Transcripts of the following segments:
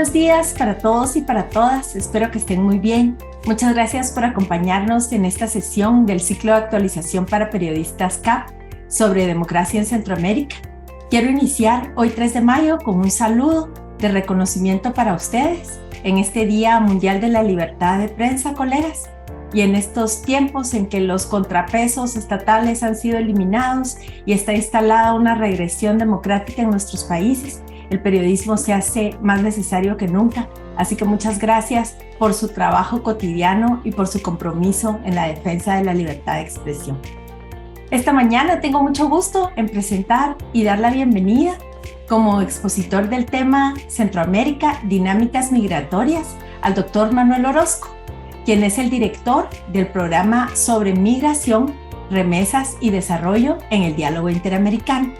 buenos días para todos y para todas. Espero que estén muy bien. Muchas gracias por acompañarnos en esta sesión del ciclo de actualización para periodistas CAP sobre democracia en Centroamérica. Quiero iniciar hoy 3 de mayo con un saludo de reconocimiento para ustedes en este Día Mundial de la Libertad de Prensa, colegas. Y en estos tiempos en que los contrapesos estatales han sido eliminados y está instalada una regresión democrática en nuestros países, el periodismo se hace más necesario que nunca. Así que muchas gracias por su trabajo cotidiano y por su compromiso en la defensa de la libertad de expresión. Esta mañana tengo mucho gusto en presentar y dar la bienvenida como expositor del tema Centroamérica, Dinámicas Migratorias al doctor Manuel Orozco, quien es el director del programa sobre migración, remesas y desarrollo en el diálogo interamericano.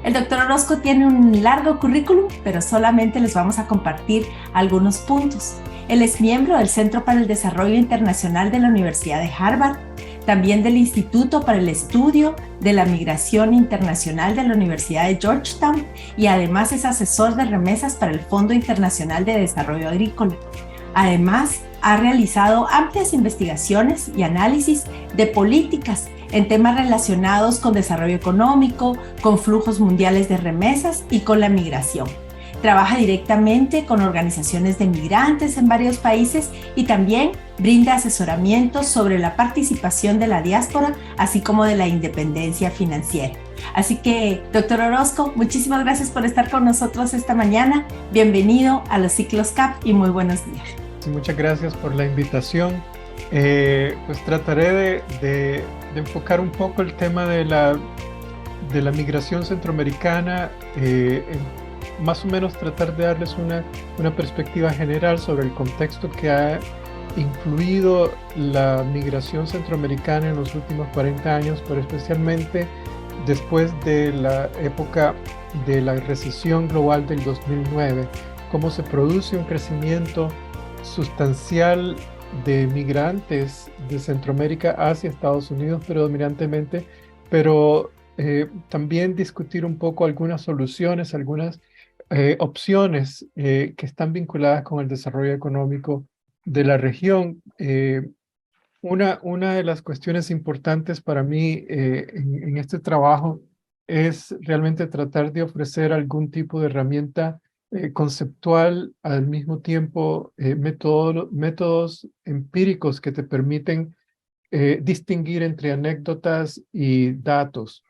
El doctor Orozco tiene un largo currículum, pero solamente les vamos a compartir algunos puntos. Él es miembro del Centro para el Desarrollo Internacional de la Universidad de Harvard, también del Instituto para el Estudio de la Migración Internacional de la Universidad de Georgetown y además es asesor de remesas para el Fondo Internacional de Desarrollo Agrícola. Además, ha realizado amplias investigaciones y análisis de políticas en temas relacionados con desarrollo económico, con flujos mundiales de remesas y con la migración. Trabaja directamente con organizaciones de migrantes en varios países y también brinda asesoramiento sobre la participación de la diáspora, así como de la independencia financiera. Así que, doctor Orozco, muchísimas gracias por estar con nosotros esta mañana. Bienvenido a los ciclos CAP y muy buenos días. Sí, muchas gracias por la invitación. Pues trataré de enfocar un poco el tema de la migración centroamericana, más o menos tratar de darles una perspectiva general sobre el contexto que ha influido la migración centroamericana en los últimos 40 años, pero especialmente después de la época de la recesión global del 2009, cómo se produce un crecimiento sustancial de migrantes de Centroamérica hacia Estados Unidos predominantemente, pero también discutir un poco algunas soluciones, algunas opciones que están vinculadas con el desarrollo económico de la región. Una de las cuestiones importantes para mí en este trabajo es realmente tratar de ofrecer algún tipo de herramienta conceptual, al mismo tiempo métodos empíricos que te permiten distinguir entre anécdotas y datos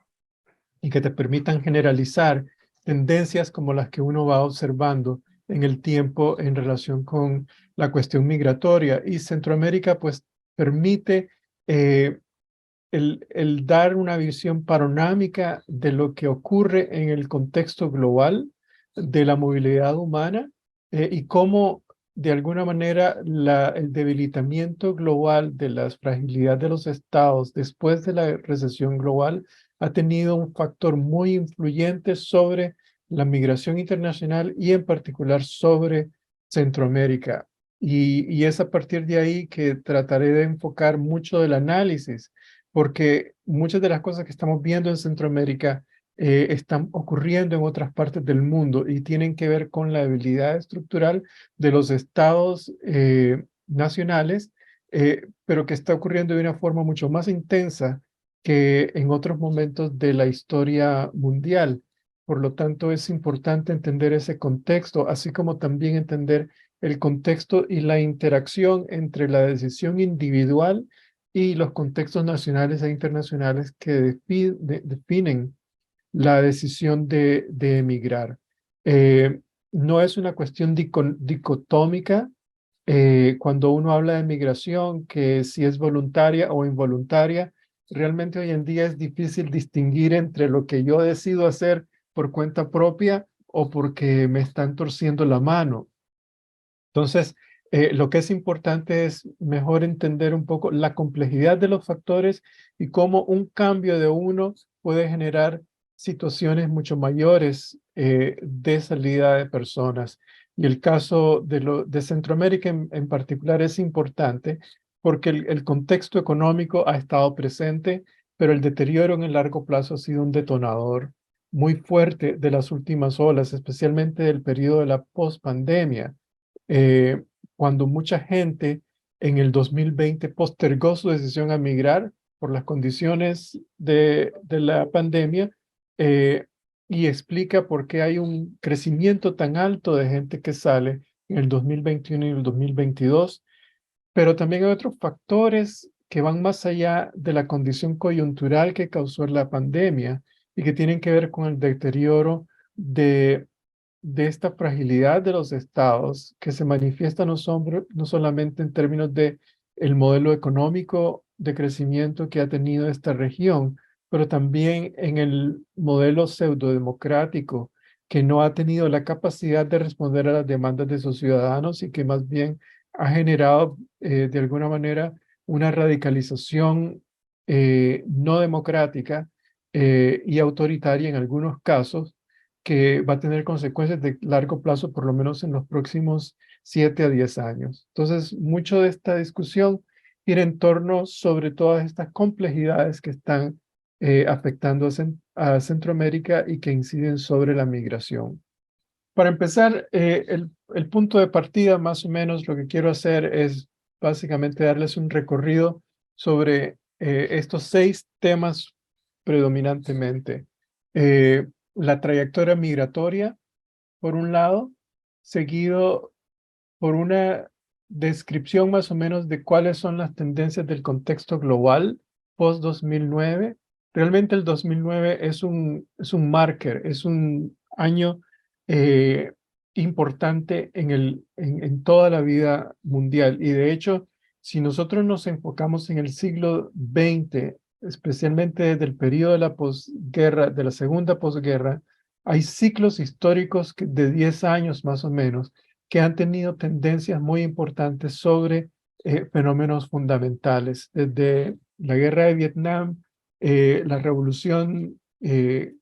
y que te permitan generalizar tendencias como las que uno va observando en el tiempo en relación con la cuestión migratoria. Y Centroamérica pues permite el dar una visión panorámica de lo que ocurre en el contexto global de la movilidad humana y cómo de alguna manera el debilitamiento global de la fragilidad de los estados después de la recesión global ha tenido un factor muy influyente sobre la migración internacional y en particular sobre Centroamérica. Y es a partir de ahí que trataré de enfocar mucho del análisis, porque muchas de las cosas que estamos viendo en Centroamérica están ocurriendo en otras partes del mundo y tienen que ver con la debilidad estructural de los estados nacionales, pero que está ocurriendo de una forma mucho más intensa que en otros momentos de la historia mundial. Por lo tanto, es importante entender ese contexto, así como también entender el contexto y la interacción entre la decisión individual y los contextos nacionales e internacionales que definen la decisión de emigrar. No es una cuestión dicotómica cuando uno habla de migración, que si es voluntaria o involuntaria. Realmente hoy en día es difícil distinguir entre lo que yo decido hacer por cuenta propia o porque me están torciendo la mano. Entonces, lo que es importante es mejor entender un poco la complejidad de los factores y cómo un cambio de uno puede generar situaciones mucho mayores de salida de personas. Y el caso de Centroamérica en particular es importante porque el contexto económico ha estado presente, pero el deterioro en el largo plazo ha sido un detonador muy fuerte de las últimas olas, especialmente del periodo de la pospandemia. cuando mucha gente en el 2020 postergó su decisión a migrar por las condiciones de la pandemia, y explica por qué hay un crecimiento tan alto de gente que sale en el 2021 y el 2022, pero también hay otros factores que van más allá de la condición coyuntural que causó la pandemia y que tienen que ver con el deterioro de esta fragilidad de los estados que se manifiesta no solamente en términos de el modelo económico de crecimiento que ha tenido esta región, pero también en el modelo pseudodemocrático que no ha tenido la capacidad de responder a las demandas de sus ciudadanos y que más bien ha generado de alguna manera una radicalización no democrática y autoritaria en algunos casos, que va a tener consecuencias de largo plazo, por lo menos en los próximos 7 a 10 años. Entonces, mucho de esta discusión gira en torno sobre todas estas complejidades que están afectando a Centroamérica y que inciden sobre la migración. Para empezar, el punto de partida, más o menos, lo que quiero hacer es básicamente darles un recorrido sobre estos 6 temas predominantemente. La trayectoria migratoria, por un lado, seguido por una descripción más o menos de cuáles son las tendencias del contexto global post-2009. Realmente el 2009 es un marker, es un año eh, importante en toda la vida mundial. Y de hecho, si nosotros nos enfocamos en el siglo XX, especialmente desde el periodo de la posguerra, de la segunda posguerra, hay ciclos históricos de 10 años más o menos que han tenido tendencias muy importantes sobre fenómenos fundamentales, desde la guerra de Vietnam, la revolución de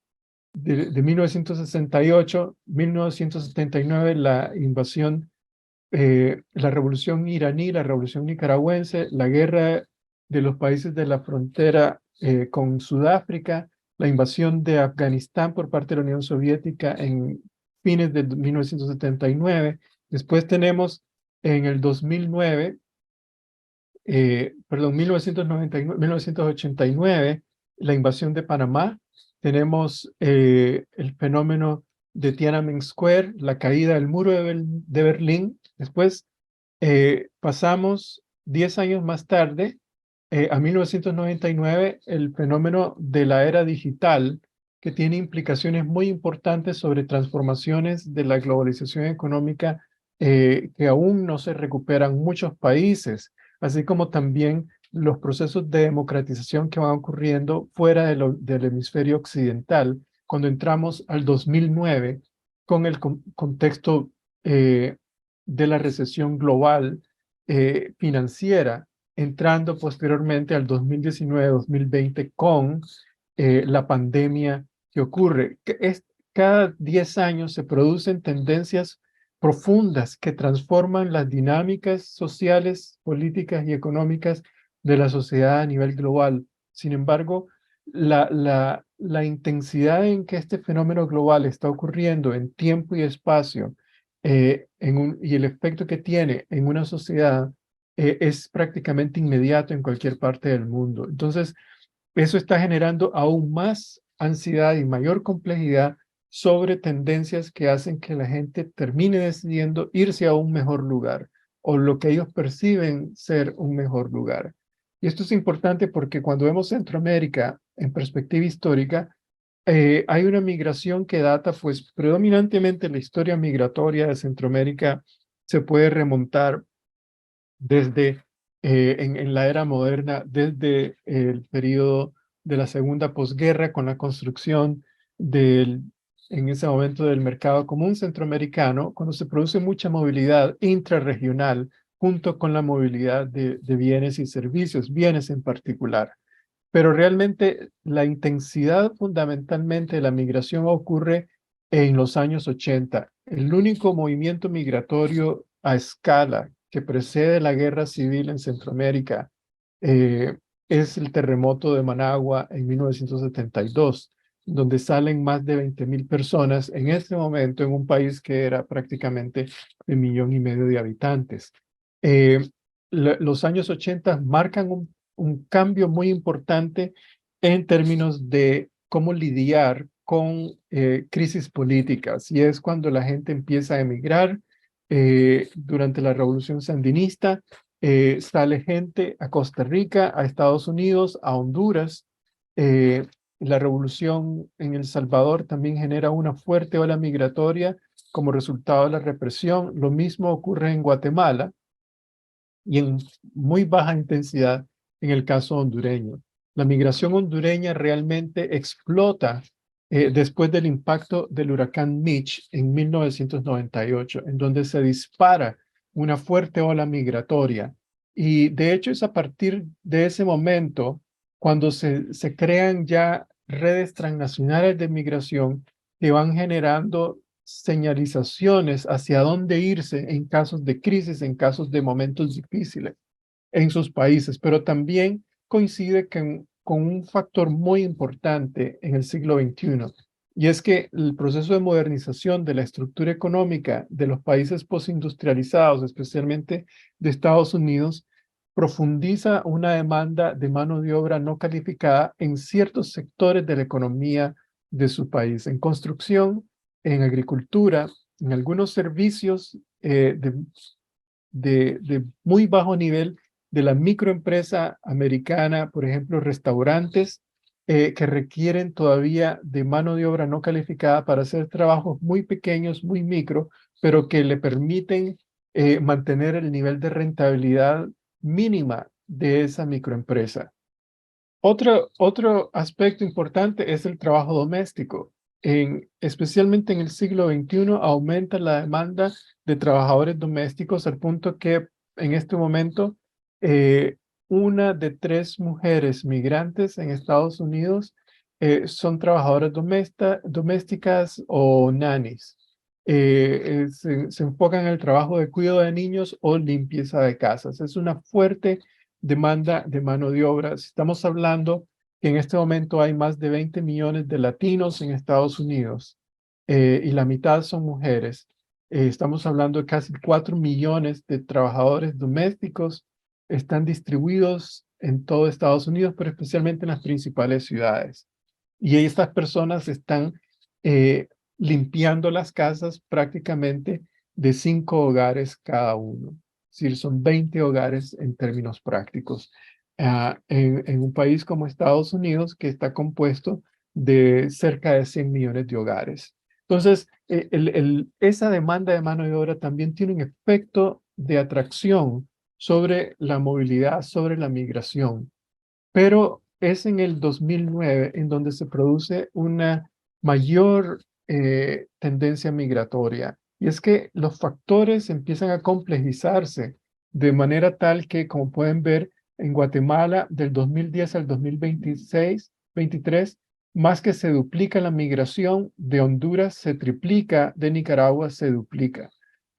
1968, 1979, la invasión, la revolución iraní, la revolución nicaragüense, la guerra de los países de la frontera con Sudáfrica, la invasión de Afganistán por parte de la Unión Soviética en fines de 1979. Después tenemos en el 2009, perdón, 1999, 1989, la invasión de Panamá. Tenemos el fenómeno de Tiananmen Square, la caída del muro de Berlín. Después pasamos 10 años más tarde, a 1999, el fenómeno de la era digital, que tiene implicaciones muy importantes sobre transformaciones de la globalización económica que aún no se recuperan muchos países, así como también los procesos de democratización que van ocurriendo fuera del hemisferio occidental, cuando entramos al 2009 con el contexto de la recesión global financiera, entrando posteriormente al 2019-2020 con la pandemia que ocurre. Cada 10 años se producen tendencias profundas que transforman las dinámicas sociales, políticas y económicas de la sociedad a nivel global. Sin embargo, la intensidad en que este fenómeno global está ocurriendo en tiempo y espacio y el efecto que tiene en una sociedad es prácticamente inmediato en cualquier parte del mundo. Entonces, eso está generando aún más ansiedad y mayor complejidad sobre tendencias que hacen que la gente termine decidiendo irse a un mejor lugar o lo que ellos perciben ser un mejor lugar. Y esto es importante porque cuando vemos Centroamérica en perspectiva histórica, hay una migración que data, pues predominantemente la historia migratoria de Centroamérica se puede remontar desde en la era moderna, desde el periodo de la segunda posguerra con la construcción en ese momento del mercado común centroamericano, cuando se produce mucha movilidad intrarregional junto con la movilidad de bienes y servicios, bienes en particular. Pero realmente la intensidad fundamentalmente de la migración ocurre en los años 80. El único movimiento migratorio a escala que precede la guerra civil en Centroamérica es el terremoto de Managua en 1972. donde salen más de 20.000 personas en este momento en un país que era prácticamente de 1,5 millones de habitantes. Los años 80 marcan un cambio muy importante en términos de cómo lidiar con crisis políticas, y es cuando la gente empieza a emigrar. Durante la Revolución Sandinista sale gente a Costa Rica, a Estados Unidos, a Honduras. Eh, la revolución en El Salvador también genera una fuerte ola migratoria como resultado de la represión. Lo mismo ocurre en Guatemala y en muy baja intensidad en el caso hondureño. La migración hondureña realmente explota después del impacto del huracán Mitch en 1998, en donde se dispara una fuerte ola migratoria. Y de hecho es a partir de ese momento cuando se crean ya redes transnacionales de migración que van generando señalizaciones hacia dónde irse en casos de crisis, en casos de momentos difíciles en sus países, pero también coincide con un factor muy importante en el siglo XXI, y es que el proceso de modernización de la estructura económica de los países postindustrializados, especialmente de Estados Unidos, profundiza una demanda de mano de obra no calificada en ciertos sectores de la economía de su país, en construcción, en agricultura, en algunos servicios de muy bajo nivel de la microempresa americana, por ejemplo, restaurantes que requieren todavía de mano de obra no calificada para hacer trabajos muy pequeños, muy micro, pero que le permiten mantener el nivel de rentabilidad mínima de esa microempresa. Otro aspecto importante es el trabajo doméstico. Especialmente en el siglo XXI aumenta la demanda de trabajadores domésticos al punto que en este momento eh, 1 de 3 mujeres migrantes en Estados Unidos son trabajadoras domésticas o nannies. Se enfocan en el trabajo de cuidado de niños o limpieza de casas. Es una fuerte demanda de mano de obra. Si estamos hablando que en este momento hay más de 20 millones de latinos en Estados Unidos y la mitad son mujeres. Estamos hablando de casi 4 millones de trabajadores domésticos. Están distribuidos en todo Estados Unidos, pero especialmente en las principales ciudades. Y estas personas están eh, limpiando las casas prácticamente de 5 hogares cada uno. Es decir, son 20 hogares en términos prácticos. En un país como Estados Unidos, que está compuesto de cerca de 100 millones de hogares. Entonces, esa demanda de mano de obra también tiene un efecto de atracción sobre la movilidad, sobre la migración. Pero es en el 2009 en donde se produce una mayor tendencia migratoria. Y es que los factores empiezan a complejizarse de manera tal que, como pueden ver, en Guatemala del 2010 al 2023, más que se duplica la migración, de Honduras se triplica, de Nicaragua se duplica.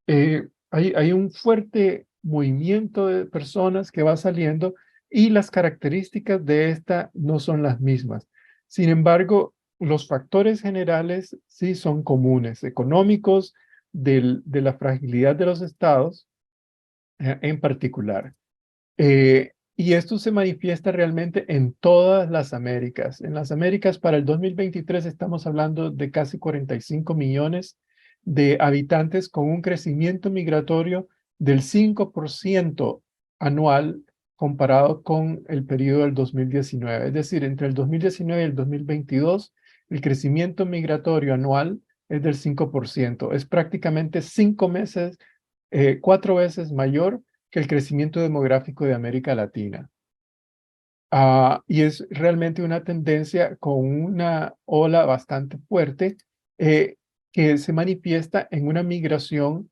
Hay un fuerte movimiento de personas que va saliendo y las características de esta no son las mismas. Sin embargo, los factores generales sí son comunes, económicos, de la fragilidad de los estados en particular. Y esto se manifiesta realmente en todas las Américas. En las Américas para el 2023 estamos hablando de casi 45 millones de habitantes con un crecimiento migratorio del 5% anual comparado con el periodo del 2019. Es decir, entre el 2019 y el 2022, el crecimiento migratorio anual es del 5%. Es prácticamente 5 meses, 4 veces mayor que el crecimiento demográfico de América Latina. Y es realmente una tendencia con una ola bastante fuerte eh, que se manifiesta en una migración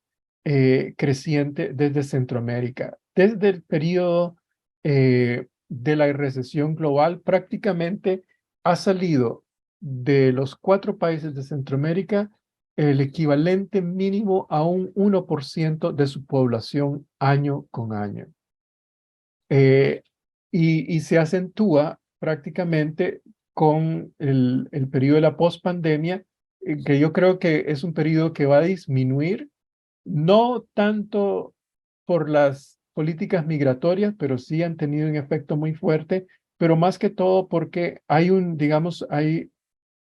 creciente desde Centroamérica. Desde el periodo de la recesión global, prácticamente ha salido de los 4 países de Centroamérica el equivalente mínimo a un 1% de su población año con año. Eh, y se acentúa prácticamente con el periodo de la pospandemia, que yo creo que es un periodo que va a disminuir, no tanto por las políticas migratorias, pero sí han tenido un efecto muy fuerte, pero más que todo porque digamos, hay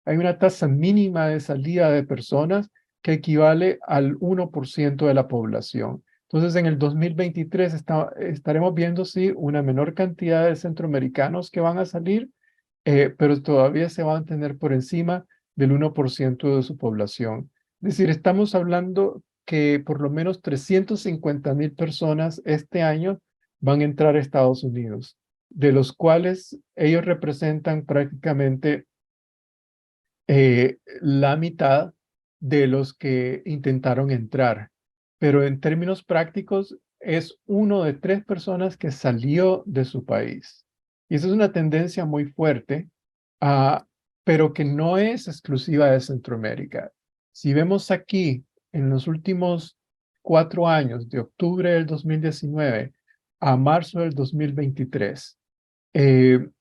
una tasa mínima de salida de personas que equivale al 1% de la población. Entonces, en el 2023 estaremos viendo, sí, una menor cantidad de centroamericanos que van a salir, pero todavía se van a mantener por encima del 1% de su población. Es decir, estamos hablando que por lo menos 350,000 personas este año van a entrar a Estados Unidos, de los cuales ellos representan prácticamente la mitad de los que intentaron entrar. Pero en términos prácticos, es uno de 3 personas que salió de su país. Y esa es una tendencia muy fuerte, ah, pero que no es exclusiva de Centroamérica. Si vemos aquí, en los últimos 4 años, de octubre del 2019 a marzo del 2023,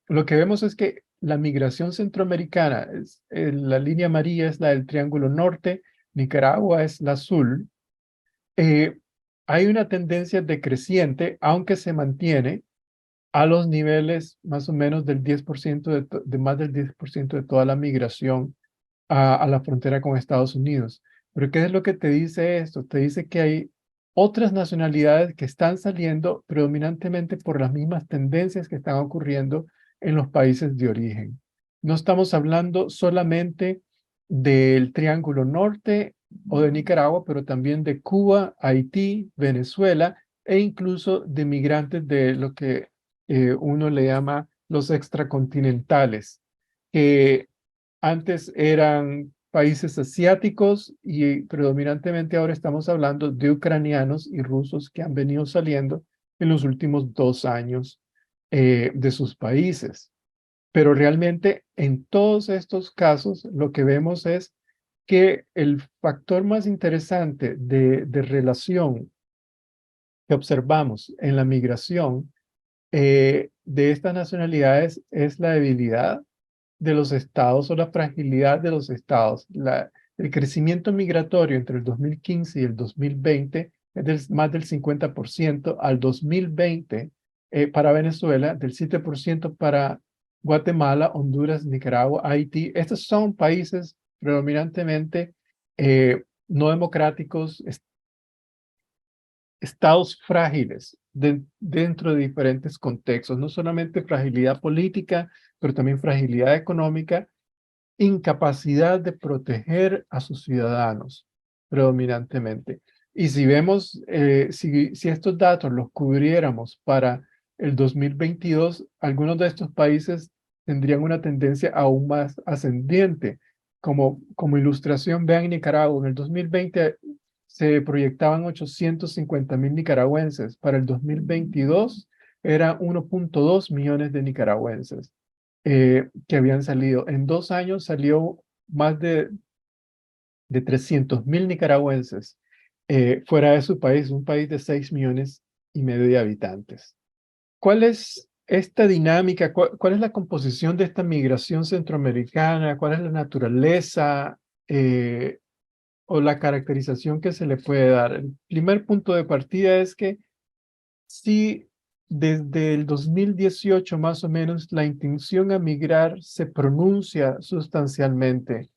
lo que vemos es que la migración centroamericana, la línea amarilla es la del Triángulo Norte, Nicaragua es la azul. eh, Hay una tendencia decreciente, aunque se mantiene a los niveles más o menos del 10% de más del 10% de toda la migración a la frontera con Estados Unidos. Pero ¿qué es lo que te dice esto? Te dice que hay otras nacionalidades que están saliendo predominantemente por las mismas tendencias que están ocurriendo en los países de origen. No estamos hablando solamente del Triángulo Norte o de Nicaragua, pero también de Cuba, Haití, Venezuela e incluso de migrantes de lo que uno le llama los extracontinentales, que antes eran países asiáticos y predominantemente ahora estamos hablando de ucranianos y rusos que han venido saliendo en los últimos 2 años de sus países. Pero realmente en todos estos casos lo que vemos es que el factor más interesante de relación que observamos en la migración de estas nacionalidades es la debilidad de los estados o la fragilidad de los estados. El crecimiento migratorio entre el 2015 y el 2020 es más del 50%, al 2020 para Venezuela, del 7% para Guatemala, Honduras, Nicaragua, Haití. Estos son países predominantemente no democráticos, estados frágiles dentro de diferentes contextos, no solamente fragilidad política, pero también fragilidad económica, incapacidad de proteger a sus ciudadanos predominantemente. Y si vemos, si estos datos los cubriéramos para el 2022, algunos de estos países tendrían una tendencia aún más ascendiente. Como ilustración, vean Nicaragua, en el 2020 se proyectaban 850,000 nicaragüenses. Para el 2022 era 1,2 millones de nicaragüenses que habían salido. En 2 años salió más de 300,000 nicaragüenses fuera de su país, un país de 6,5 millones de habitantes. ¿Cuál es esta dinámica? ¿Cuál es la composición de esta migración centroamericana? ¿Cuál es la naturaleza o la caracterización que se le puede dar? El primer punto de partida es que sí, desde el 2018 más o menos, la intención a migrar se pronuncia sustancialmente.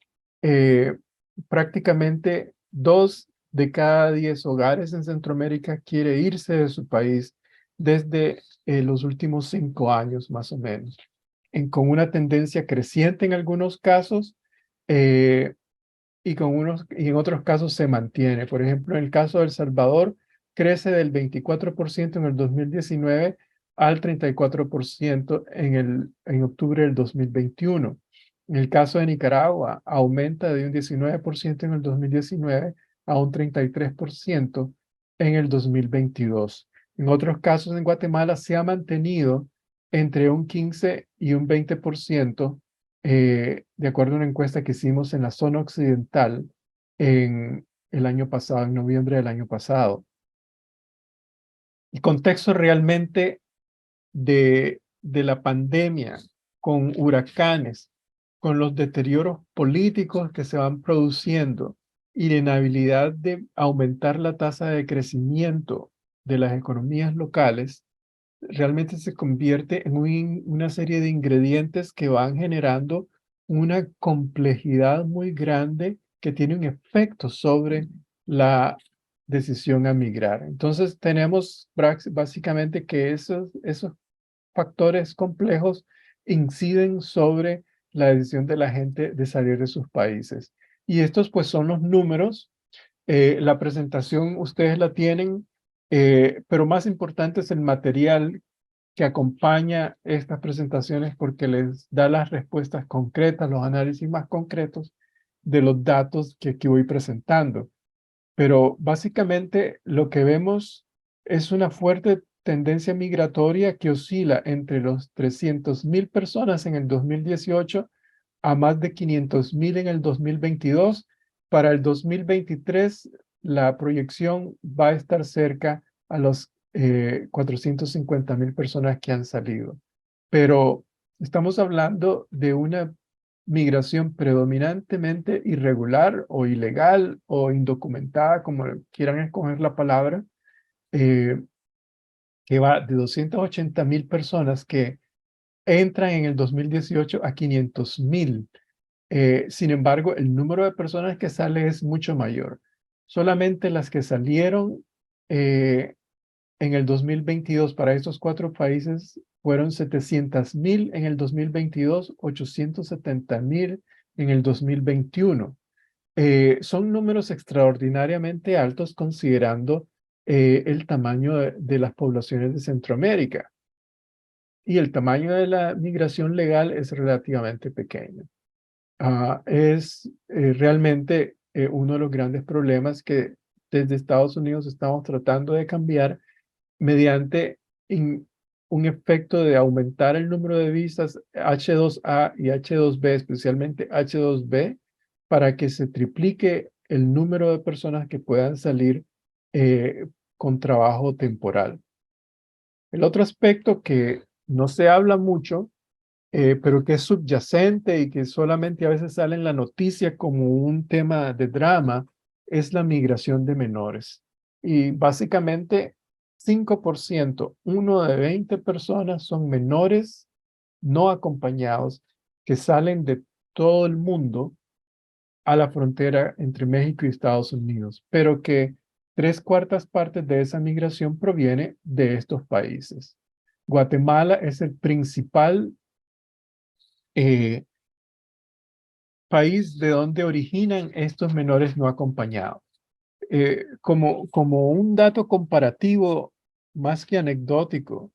Eh, Prácticamente 2 de cada 10 hogares en Centroamérica quiere irse de su país desde los últimos 5 años más o menos, con una tendencia creciente en algunos casos eh, y en otros casos se mantiene. Por ejemplo, en el caso de El Salvador, crece del 24% en el 2019 al 34% en octubre del 2021. En el caso de Nicaragua, aumenta de un 19% en el 2019 a un 33% en el 2022. En otros casos, en Guatemala se ha mantenido entre un 15 y un 20% de acuerdo a una encuesta que hicimos en la zona occidental en el año pasado, en noviembre del año pasado. El contexto realmente de la pandemia con huracanes con los deterioros políticos que se van produciendo y la inhabilidad de aumentar la tasa de crecimiento de las economías locales, realmente se convierte en una serie de ingredientes que van generando una complejidad muy grande que tiene un efecto sobre la decisión a migrar. Entonces tenemos básicamente que esos factores complejos inciden sobre la decisión de la gente de salir de sus países. Y estos pues son los números. La presentación ustedes la tienen, pero más importante es el material que acompaña estas presentaciones porque les da las respuestas concretas, los análisis más concretos de los datos que aquí voy presentando. Pero básicamente lo que vemos es una fuerte tendencia migratoria que oscila entre los 300.000 personas en el 2018 a más de 500.000 en el 2022. Para el 2023, la proyección va a estar cerca a los 450.000 personas que han salido. Pero estamos hablando de una migración predominantemente irregular o ilegal o indocumentada, como quieran escoger la palabra, eh, que va de 280.000 personas que entran en el 2018 a 500.000. Sin embargo, el número de personas que sale es mucho mayor. Solamente las que salieron en el 2022 para estos 4 países fueron 700.000 en el 2022, 870.000 en el 2021. Son números extraordinariamente altos considerando el tamaño de las poblaciones de Centroamérica. Y el tamaño de la migración legal es relativamente pequeño. Es realmente uno de los grandes problemas que desde Estados Unidos estamos tratando de cambiar mediante un efecto de aumentar el número de visas H2A y H2B, especialmente H2B, para que se triplique el número de personas que puedan salir con trabajo temporal. El otro aspecto que no se habla mucho, pero que es subyacente y que solamente a veces sale en la noticia como un tema de drama, es la migración de menores. Y básicamente 5%, 1 de 20 personas son menores no acompañados que salen de todo el mundo a la frontera entre México y Estados Unidos, pero que 3/4 partes de esa migración proviene de estos países. Guatemala es el principal eh, país de donde originan estos menores no acompañados. Como un dato comparativo más que anecdótico,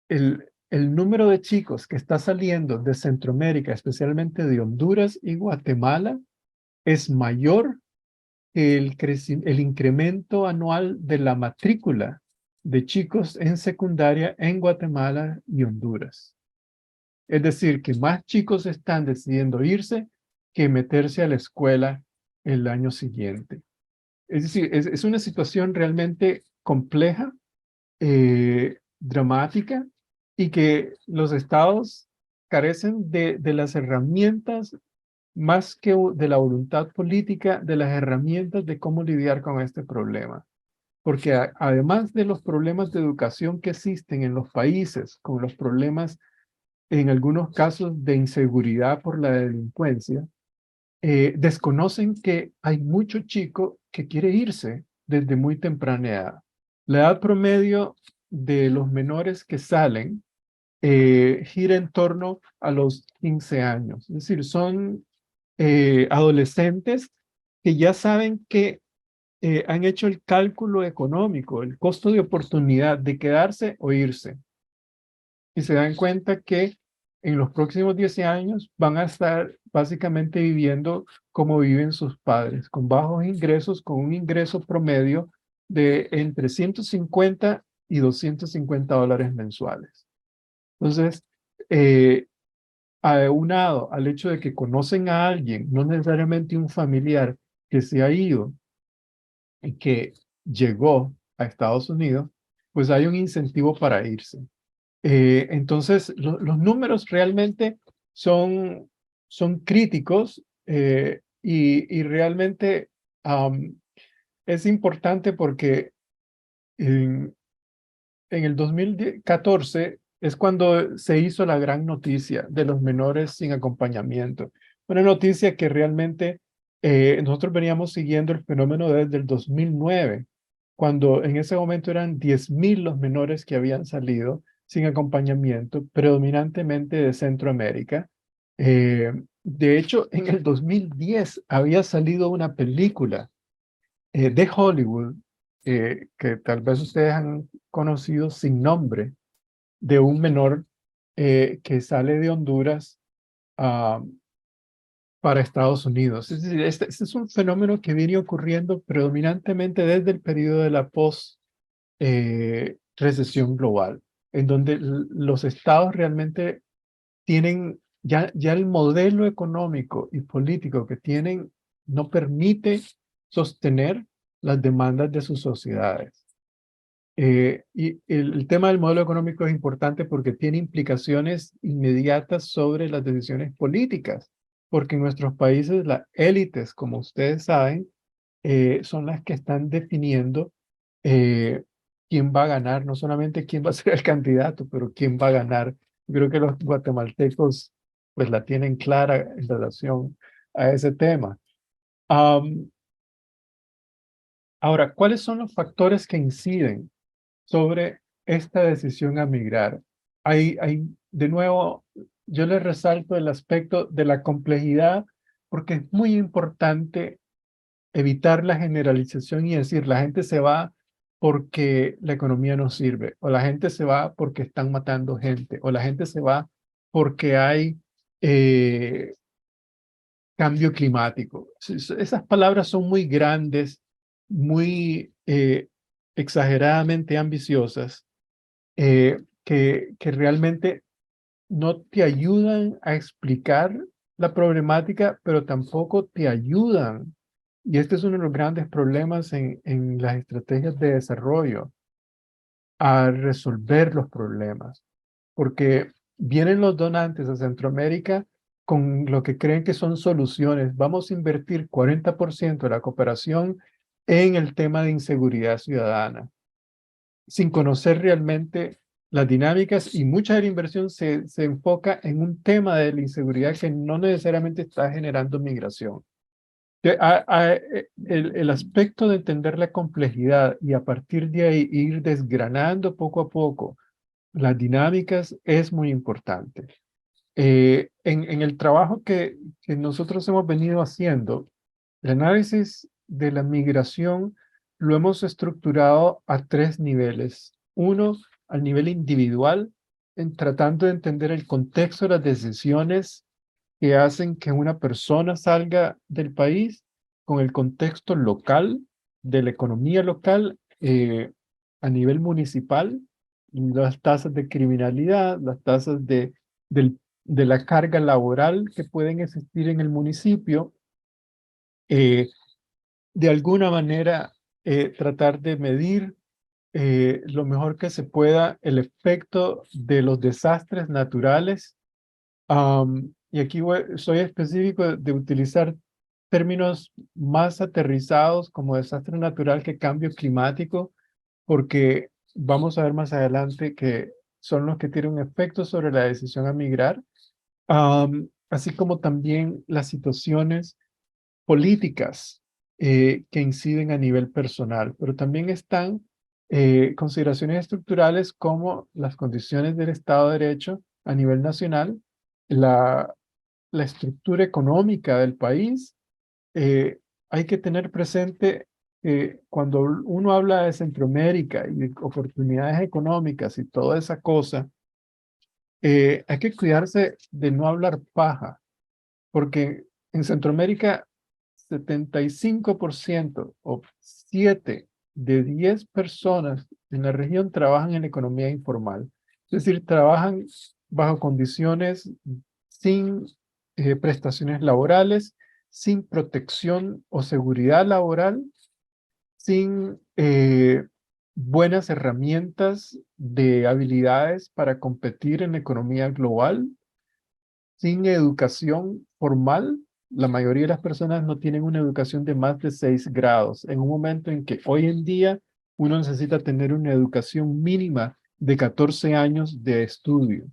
el número de chicos que está saliendo de Centroamérica, especialmente de Honduras y Guatemala, es mayor que el incremento anual de la matrícula de chicos en secundaria en Guatemala y Honduras. Es decir, que más chicos están decidiendo irse que meterse a la escuela el año siguiente. Es decir, es una situación realmente compleja, dramática, y que los estados carecen de las herramientas, más que de la voluntad política, de las herramientas de cómo lidiar con este problema. Porque además de los problemas de educación que existen en los países, con los problemas en algunos casos de inseguridad por la delincuencia, desconocen que hay mucho chico que quiere irse desde muy temprana edad. La edad promedio de los menores que salen gira en torno a los 15 años. Es decir, son adolescentes que ya saben que han hecho el cálculo económico, el costo de oportunidad de quedarse o irse. Y se dan cuenta que en los próximos 10 años van a estar básicamente viviendo como viven sus padres, con bajos ingresos, con un ingreso promedio de entre 150 y $250 mensuales. Entonces, aunado al hecho de que conocen a alguien, no necesariamente un familiar que se ha ido y que llegó a Estados Unidos, pues hay un incentivo para irse. Entonces, los números realmente son son críticos y realmente es importante porque en el 2014 es cuando se hizo la gran noticia de los menores sin acompañamiento. Una noticia que realmente nosotros veníamos siguiendo el fenómeno desde el 2009, cuando en ese momento eran 10.000 los menores que habían salido sin acompañamiento, predominantemente de Centroamérica. De hecho, en el 2010 había salido una película de Hollywood, que tal vez ustedes han conocido sin nombre, de un menor que sale de Honduras ah, para Estados Unidos. Es decir, este es un fenómeno que viene ocurriendo predominantemente desde el periodo de la post-recesión global, en donde los estados realmente tienen, ya el modelo económico y político que tienen no permite sostener las demandas de sus sociedades. Y el tema del modelo económico es importante porque tiene implicaciones inmediatas sobre las decisiones políticas, porque en nuestros países las élites, como ustedes saben, son las que están definiendo quién va a ganar, no solamente quién va a ser el candidato, pero quién va a ganar. Yo creo que los guatemaltecos pues la tienen clara en relación a ese tema. Am, Ahora, ¿cuáles son los factores que inciden sobre esta decisión a migrar? De nuevo, yo les resalto el aspecto de la complejidad porque es muy importante evitar la generalización y decir la gente se va porque la economía no sirve, o la gente se va porque están matando gente, o la gente se va porque hay eh, cambio climático. Esas palabras son muy grandes, muy exageradamente ambiciosas, que realmente no te ayudan a explicar la problemática, pero tampoco te ayudan. Y este es uno de los grandes problemas en las estrategias de desarrollo, a resolver los problemas, porque vienen los donantes a Centroamérica con lo que creen que son soluciones. Vamos a invertir 40% de la cooperación en el tema de inseguridad ciudadana, sin conocer realmente las dinámicas, y mucha de la inversión se enfoca en un tema de la inseguridad que no necesariamente está generando migración. El aspecto de entender la complejidad y a partir de ahí ir desgranando poco a poco las dinámicas es muy importante. En el trabajo que nosotros hemos venido haciendo, el análisis de la migración lo hemos estructurado a tres niveles. Uno, al nivel individual, en tratando de entender el contexto de las decisiones que hacen que una persona salga del país, con el contexto local, de la economía local, a nivel municipal, las tasas de criminalidad, las tasas de la carga laboral que pueden existir en el municipio, eh, de alguna manera tratar de medir lo mejor que se pueda el efecto de los desastres naturales. Y aquí soy específico de utilizar términos más aterrizados como desastre natural que cambio climático, porque vamos a ver más adelante que son los que tienen un efecto sobre la decisión a migrar, así como también las situaciones políticas que inciden a nivel personal, pero también están consideraciones estructurales como las condiciones del Estado de Derecho a nivel nacional, la, la estructura económica del país. Hay que tener presente cuando uno habla de Centroamérica y de oportunidades económicas y toda esa cosa, hay que cuidarse de no hablar paja, porque en Centroamérica 75% o 7 de 10 personas en la región trabajan en la economía informal. Es decir, trabajan bajo condiciones sin prestaciones laborales, sin protección o seguridad laboral, sin buenas herramientas de habilidades para competir en la economía global. sin educación formal. La mayoría de las personas no tienen una educación de más de 6 grados, en un momento en que hoy en día uno necesita tener una educación mínima de 14 años de estudio.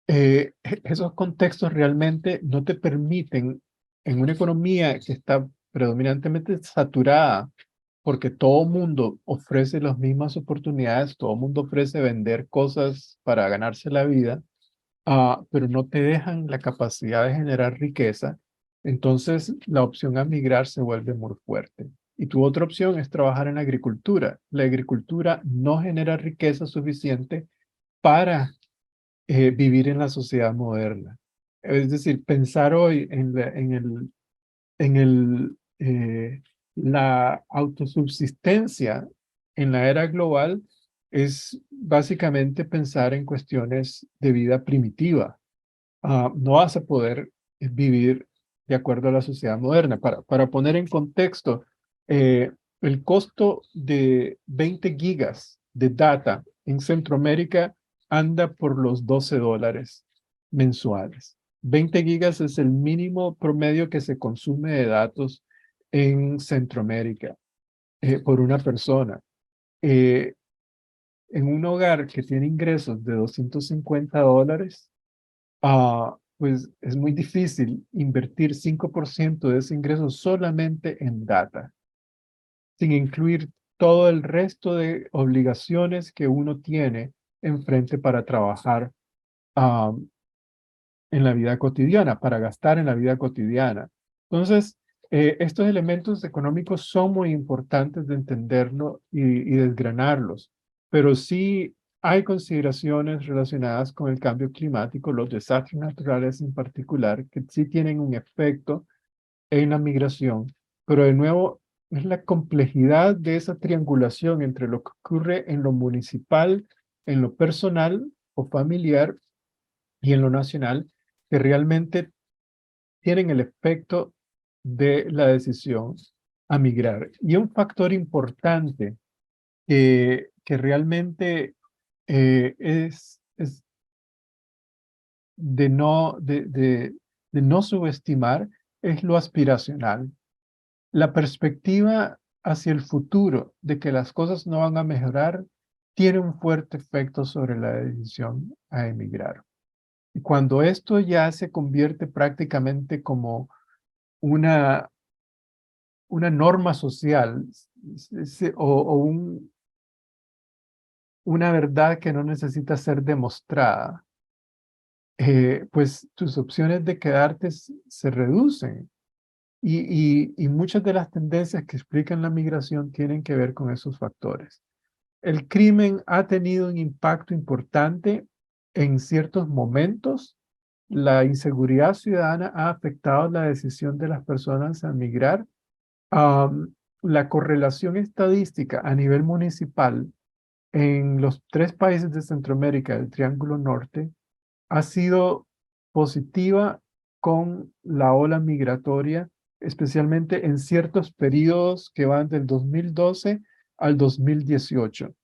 Esos contextos realmente no te permiten, en una economía que está predominantemente saturada, porque todo mundo ofrece las mismas oportunidades, todo mundo ofrece vender cosas para ganarse la vida, pero no te dejan la capacidad de generar riqueza. Entonces la opción a migrar se vuelve muy fuerte. Y tu otra opción es trabajar en la agricultura. La agricultura no genera riqueza suficiente para vivir en la sociedad moderna. Es decir, pensar hoy en la autosubsistencia en la era global es básicamente pensar en cuestiones de vida primitiva. No vas a poder vivir de acuerdo a la sociedad moderna. Para poner en contexto, el costo de 20 gigas de data en Centroamérica anda por los $12 mensuales. 20 gigas es el mínimo promedio que se consume de datos en Centroamérica por una persona. Eh, en un hogar que tiene ingresos de $250, pues es muy difícil invertir 5% de ese ingreso solamente en data, sin incluir todo el resto de obligaciones que uno tiene enfrente para trabajar ah, en la vida cotidiana, para gastar en la vida cotidiana. Entonces, estos elementos económicos son muy importantes de entenderlo y desgranarlos, pero sí hay consideraciones relacionadas con el cambio climático, los desastres naturales en particular, que sí tienen un efecto en la migración, pero de nuevo es la complejidad de esa triangulación entre lo que ocurre en lo municipal, en lo personal o familiar y en lo nacional, que realmente tienen el efecto de la decisión a migrar. Y un factor importante que realmente es de no subestimar es lo aspiracional. La perspectiva hacia el futuro de que las cosas no van a mejorar tiene un fuerte efecto sobre la decisión a emigrar. Y cuando esto ya se convierte prácticamente como una, una norma social o una verdad que no necesita ser demostrada, pues tus opciones de quedarte se reducen. Y muchas de las tendencias que explican la migración tienen que ver con esos factores. El crimen ha tenido un impacto importante en ciertos momentos. La inseguridad ciudadana ha afectado la decisión de las personas a migrar. La correlación estadística a nivel municipal en los 3 países de Centroamérica, del Triángulo Norte, ha sido positiva con la ola migratoria, especialmente en ciertos periodos que van del 2012 al 2018.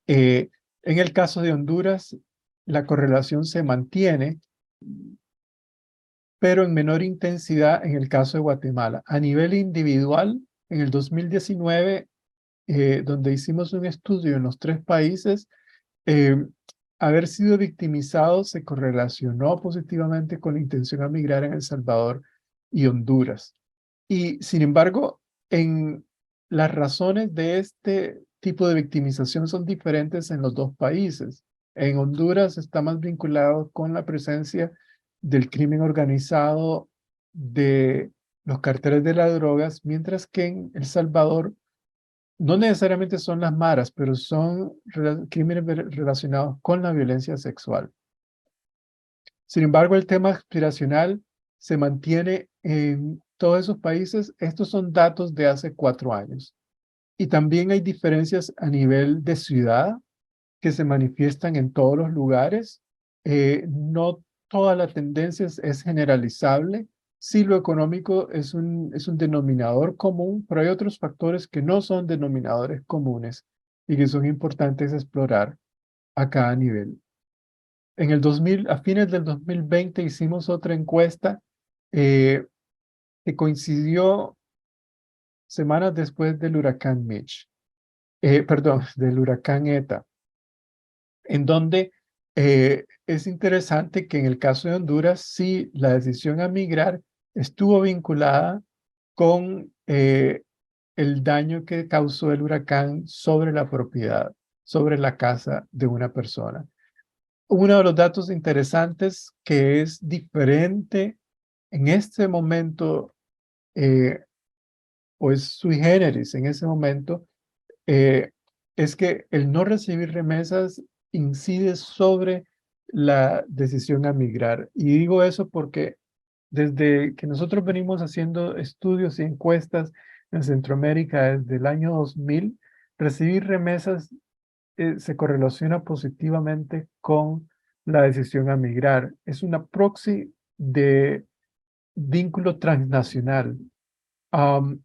En el caso de Honduras, la correlación se mantiene, pero en menor intensidad en el caso de Guatemala. A nivel individual, en el 2019, donde hicimos un estudio en los 3 países, eh, haber sido victimizado se correlacionó positivamente con la intención a migrar en El Salvador y Honduras. Y sin embargo, en las razones de este tipo de victimización son diferentes en los 2 países. En Honduras está más vinculado con la presencia del crimen organizado, de los carteles de las drogas, mientras que en El Salvador no necesariamente son las maras, pero son crímenes relacionados con la violencia sexual. Sin embargo, el tema aspiracional se mantiene en todos esos países. Estos son datos de hace 4 años. Y también hay diferencias a nivel de ciudad que se manifiestan en todos los lugares. No toda la tendencia es generalizable. Sí, lo económico es un denominador común, pero hay otros factores que no son denominadores comunes y que son importantes explorar a cada nivel. a fines del 2020 hicimos otra encuesta eh, que coincidió semanas después del huracán Mitch, perdón, del huracán ETA, en donde es interesante que en el caso de Honduras, sí, la decisión a migrar estuvo vinculada con el daño que causó el huracán sobre la propiedad, sobre la casa de una persona. Uno de los datos interesantes que es diferente en este momento, o es sui generis en ese momento, eh, es que el no recibir remesas incide sobre la decisión a migrar. Y digo eso porque desde que nosotros venimos haciendo estudios y encuestas en Centroamérica desde el año 2000, recibir remesas se correlaciona positivamente con la decisión a migrar. Es una proxy de vínculo transnacional.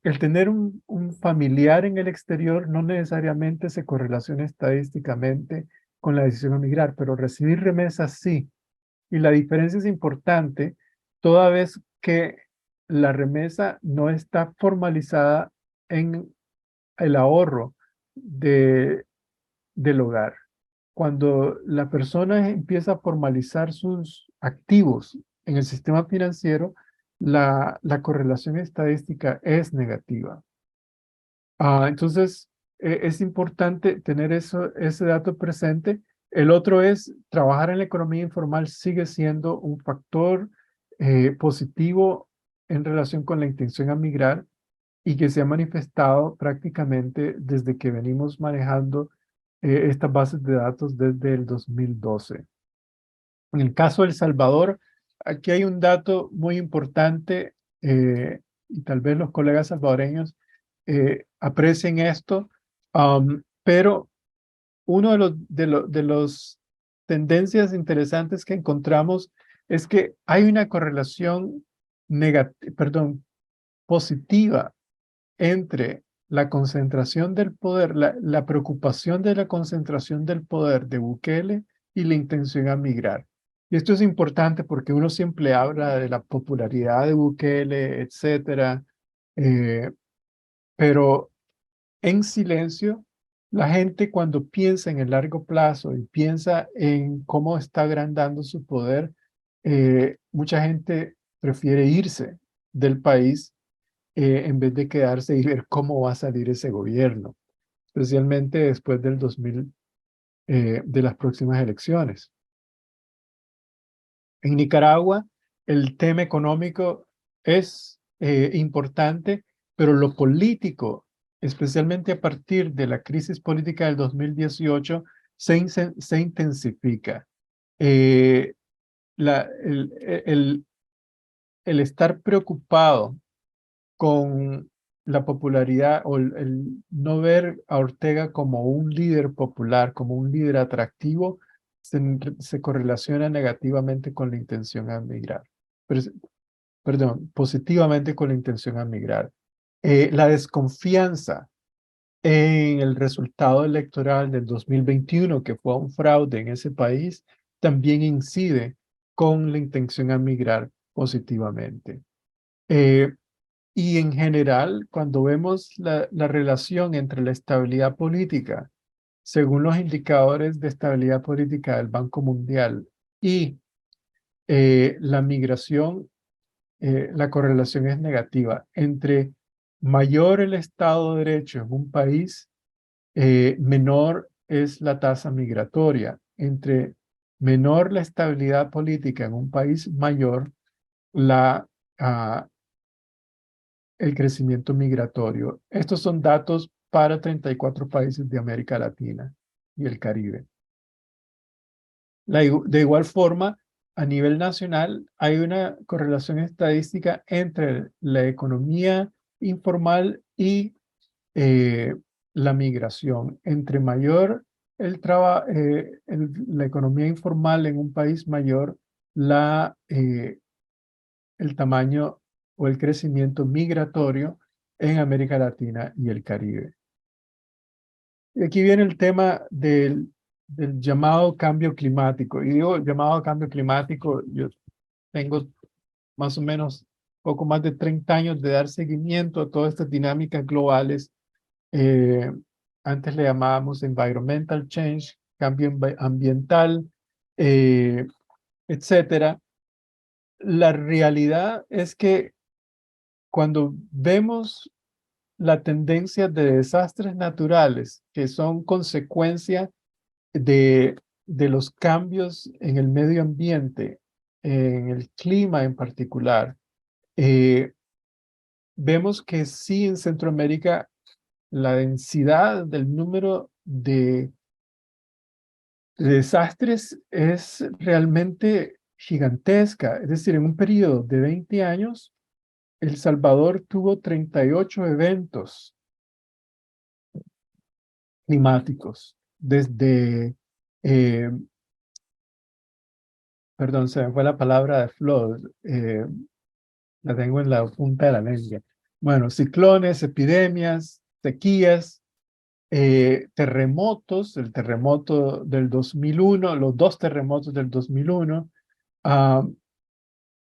El tener un familiar en el exterior no necesariamente se correlaciona estadísticamente con la decisión a migrar, pero recibir remesas sí. Y la diferencia es importante toda vez que la remesa no está formalizada en el ahorro de, del hogar. Cuando la persona empieza a formalizar sus activos en el sistema financiero, la correlación estadística es negativa. Entonces, es importante tener ese dato presente. El otro es, trabajar en la economía informal sigue siendo un factor positivo en relación con la intención a migrar y que se ha manifestado prácticamente desde que venimos manejando estas bases de datos desde el 2012. En el caso de El Salvador, aquí hay un dato muy importante y tal vez los colegas salvadoreños aprecien esto, pero uno de los tendencias interesantes que encontramos es que hay una correlación positiva entre la concentración del poder, la preocupación de la concentración del poder de Bukele y la intención a migrar. Y esto es importante porque uno siempre habla de la popularidad de Bukele, etcétera, eh, pero en silencio, la gente cuando piensa en el largo plazo y piensa en cómo está agrandando su poder, mucha gente prefiere irse del país en vez de quedarse y ver cómo va a salir ese gobierno, especialmente después del 2000, de las próximas elecciones. En Nicaragua, el tema económico es importante, pero lo político, especialmente a partir de la crisis política del 2018, se intensifica. Eh, la- el, el, el estar preocupado con la popularidad o el no ver a Ortega como un líder popular, como un líder atractivo, se correlaciona negativamente con la intención a migrar. Perdón, positivamente con la intención a migrar. La desconfianza en el resultado electoral del 2021, que fue un fraude en ese país, también incide con la intención a migrar positivamente. Eh, y en general, cuando vemos la relación entre la estabilidad política, según los indicadores de estabilidad política del Banco Mundial y la migración, la correlación es negativa. Entre mayor el Estado de Derecho en un país, menor es la tasa migratoria. Entre menor la estabilidad política en un país, mayor la, ah, el crecimiento migratorio. Estos son datos para 34 países de América Latina y el Caribe. De igual forma, a nivel nacional hay una correlación estadística entre la economía informal y la migración. Entre mayor la economía informal en un país, mayor el tamaño o el crecimiento migratorio en América Latina y el Caribe. Y aquí viene el tema del del llamado cambio climático. Y digo llamado cambio climático, yo tengo más o menos poco más de 30 años de dar seguimiento a todas estas dinámicas globales. Eh, Antes le llamábamos environmental change, cambio ambiental, eh, etcétera. La realidad es que cuando vemos la tendencia de desastres naturales que son consecuencia de los cambios en el medio ambiente, en el clima en particular, eh, vemos que sí en Centroamérica la densidad del número de desastres es realmente gigantesca. Es decir, en un periodo de 20 años, El Salvador tuvo 38 eventos climáticos, desde, eh, perdón, se me fue la palabra de flood, la tengo en la punta de la lengua. Bueno, ciclones, epidemias, sequías, terremotos, el terremoto del 2001, los dos terremotos del 2001, ah,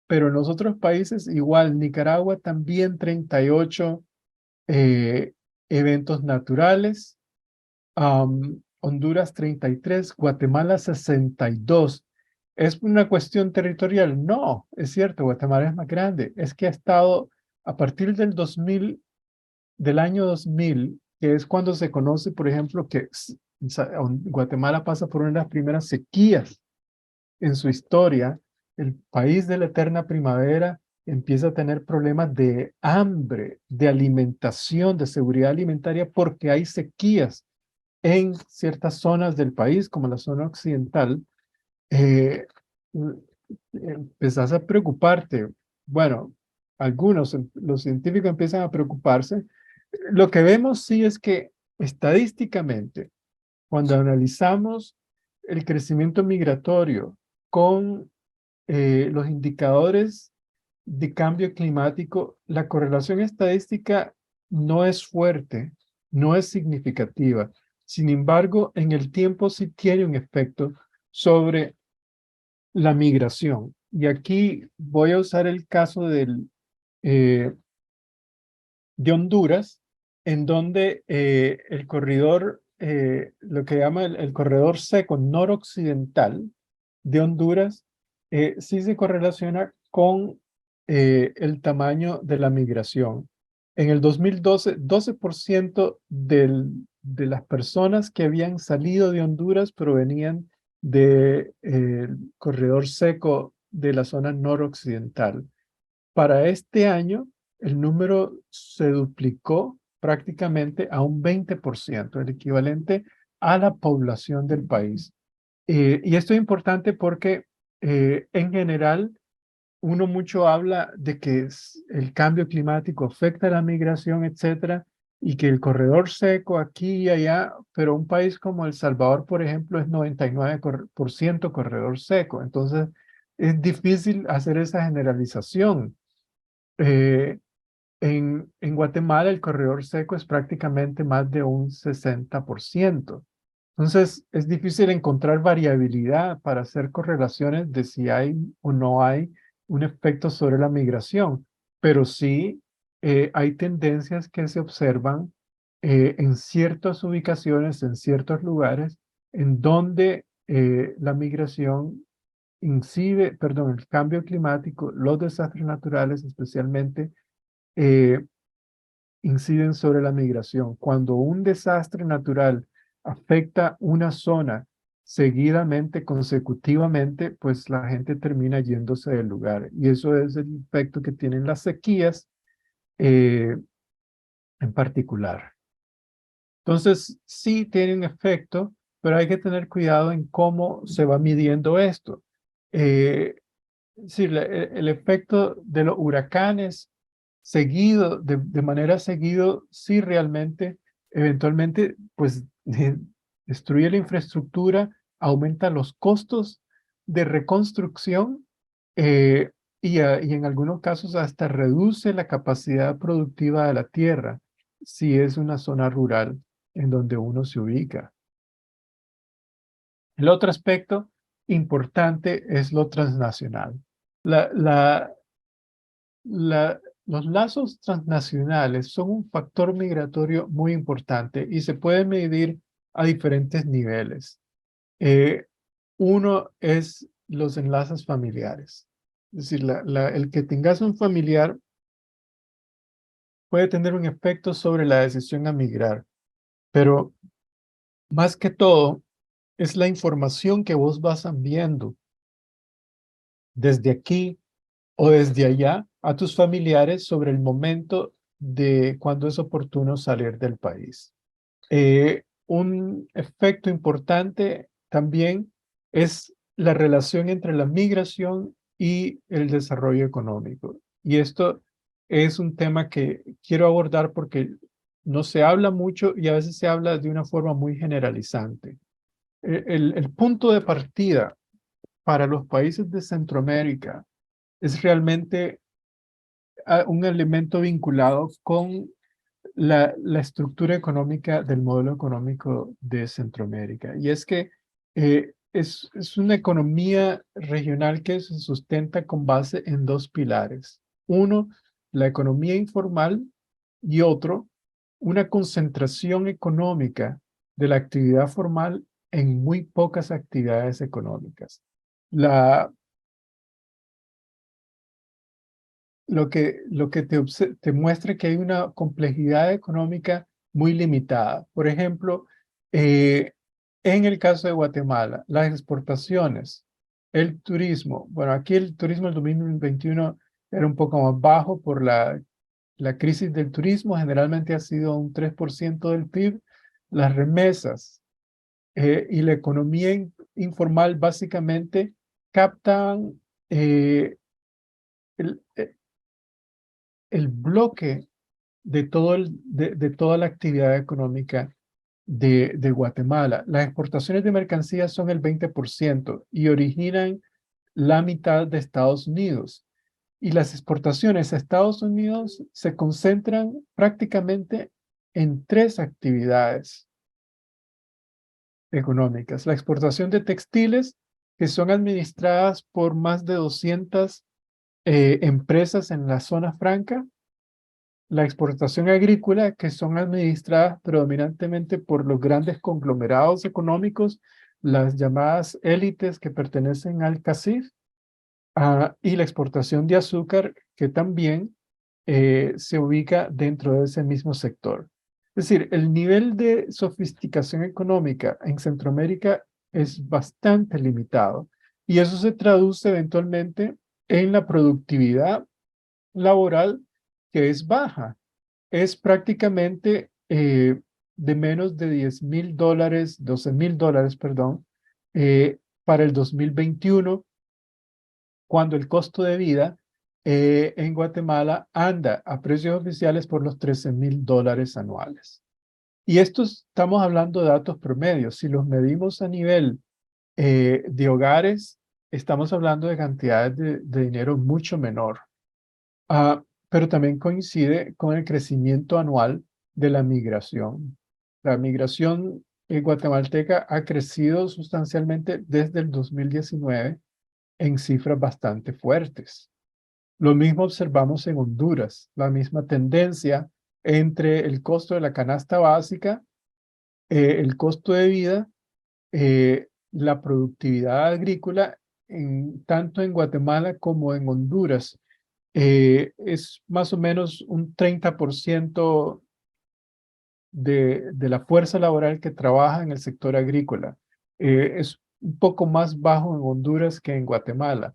pero en los otros países igual, Nicaragua también 38 eh, eventos naturales, Honduras 33, Guatemala 62. ¿Es una cuestión territorial? No, es cierto, Guatemala es más grande. Es que ha estado a partir del 2000, del año 2000, que es cuando se conoce, por ejemplo, que Guatemala pasa por una de las primeras sequías en su historia. El país de la eterna primavera empieza a tener problemas de hambre, de alimentación, de seguridad alimentaria, porque hay sequías en ciertas zonas del país, como la zona occidental. eh, Empezás a preocuparte. Bueno, algunos, los científicos empiezan a preocuparse. Lo que vemos sí es que estadísticamente, cuando analizamos el crecimiento migratorio con los indicadores de cambio climático, la correlación estadística no es fuerte, no es significativa. Sin embargo, en el tiempo sí tiene un efecto sobre la migración. Y aquí voy a usar el caso eh, de Honduras, en donde el corredor, lo que llama el corredor seco noroccidental de Honduras, sí se correlaciona con el tamaño de la migración. En el 2012, 12% de las personas que habían salido de Honduras provenían del corredor seco de la zona noroccidental. Para este año, el número se duplicó prácticamente a un 20%, el equivalente a la población del país. Y esto es importante porque en general uno mucho habla de que el cambio climático afecta a la migración, etcétera, y que el corredor seco aquí y allá, pero un país como El Salvador, por ejemplo, es 99% corredor seco. Entonces, es difícil hacer esa generalización. Eh, en Guatemala el corredor seco es prácticamente más de un 60%. Entonces es difícil encontrar variabilidad para hacer correlaciones de si hay o no hay un efecto sobre la migración, pero sí hay tendencias que se observan en ciertas ubicaciones, en ciertos lugares, en donde la migración incide, perdón, el cambio climático, los desastres naturales especialmente, eh, inciden sobre la migración. Cuando un desastre natural afecta una zona seguidamente, consecutivamente, pues la gente termina yéndose del lugar. Y eso es el efecto que tienen las sequías eh, en particular. Entonces, sí tienen efecto, pero hay que tener cuidado en cómo se va midiendo esto. Sí, el efecto de los huracanes seguido, de manera seguido, sí realmente, eventualmente, pues destruye la infraestructura, aumenta los costos de reconstrucción eh, y en algunos casos hasta reduce la capacidad productiva de la tierra, si es una zona rural en donde uno se ubica. El otro aspecto importante es lo transnacional. La, la, los lazos transnacionales son un factor migratorio muy importante y se puede medir a diferentes niveles. Eh, Uno es los enlaces familiares. Es decir, el que tengas un familiar puede tener un efecto sobre la decisión a migrar, pero más que todo es la información que vos vas enviando desde aquí o desde allá a tus familiares sobre el momento de cuando es oportuno salir del país. Un efecto importante también es la relación entre la migración y el desarrollo económico. Y esto es un tema que quiero abordar porque no se habla mucho y a veces se habla de una forma muy generalizante. El punto de partida para los países de Centroamérica es realmente un elemento vinculado con la estructura económica del modelo económico de Centroamérica. Y es que es una economía regional que se sustenta con base en dos pilares. Uno, la economía informal y otro, una concentración económica de la actividad formal en muy pocas actividades económicas. La, lo que te muestra que hay una complejidad económica muy limitada. Por ejemplo, eh, en el caso de Guatemala, las exportaciones, el turismo, bueno, aquí el turismo del 2021 era un poco más bajo por la crisis del turismo, generalmente ha sido un 3% del PIB, las remesas y la economía informal básicamente captan el, el bloque de toda la actividad económica de Guatemala. Las exportaciones de mercancías son el 20% y originan la mitad de Estados Unidos. Y las exportaciones a Estados Unidos se concentran prácticamente en tres actividades económicas. La exportación de textiles, que son administradas por más de 200 empresas en la zona franca, la exportación agrícola, que son administradas predominantemente por los grandes conglomerados económicos, las llamadas élites que pertenecen al CACIF, y la exportación de azúcar, que también se ubica dentro de ese mismo sector. Es decir, el nivel de sofisticación económica en Centroamérica es bastante limitado y eso se traduce eventualmente en la productividad laboral que es baja. Es prácticamente de menos de $10,000, $12,000, perdón, para el 2021, cuando el costo de vida en Guatemala anda a precios oficiales por los $13,000 anuales. Y esto estamos hablando de datos promedios. Si los medimos a nivel de hogares, estamos hablando de cantidades de dinero mucho menor. Pero también coincide con el crecimiento anual de la migración. La migración guatemalteca ha crecido sustancialmente desde el 2019 en cifras bastante fuertes. Lo mismo observamos en Honduras, la misma tendencia entre el costo de la canasta básica, el costo de vida, la productividad agrícola, tanto en Guatemala como en Honduras es más o menos un 30% de la fuerza laboral que trabaja en el sector agrícola. Es un poco más bajo en Honduras que en Guatemala,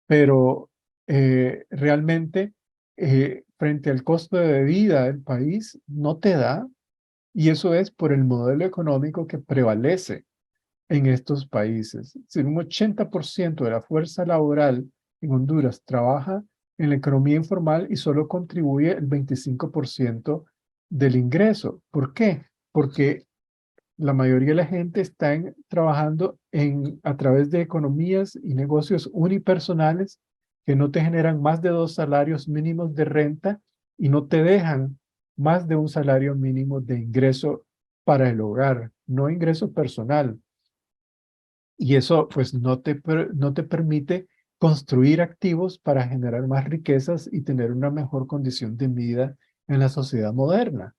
pero realmente frente al costo de vida del país no te da, y eso es por el modelo económico que prevalece en estos países. Si un 80% de la fuerza laboral en Honduras trabaja en la economía informal y solo contribuye el 25% del ingreso. ¿Por qué? Porque la mayoría de la gente está trabajando a través de economías y negocios unipersonales que no te generan más de 2 salarios mínimos de renta y no te dejan más de un salario mínimo de ingreso para el hogar, no ingreso personal. Y eso pues no te permite construir activos para generar más riquezas y tener una mejor condición de vida en la sociedad moderna.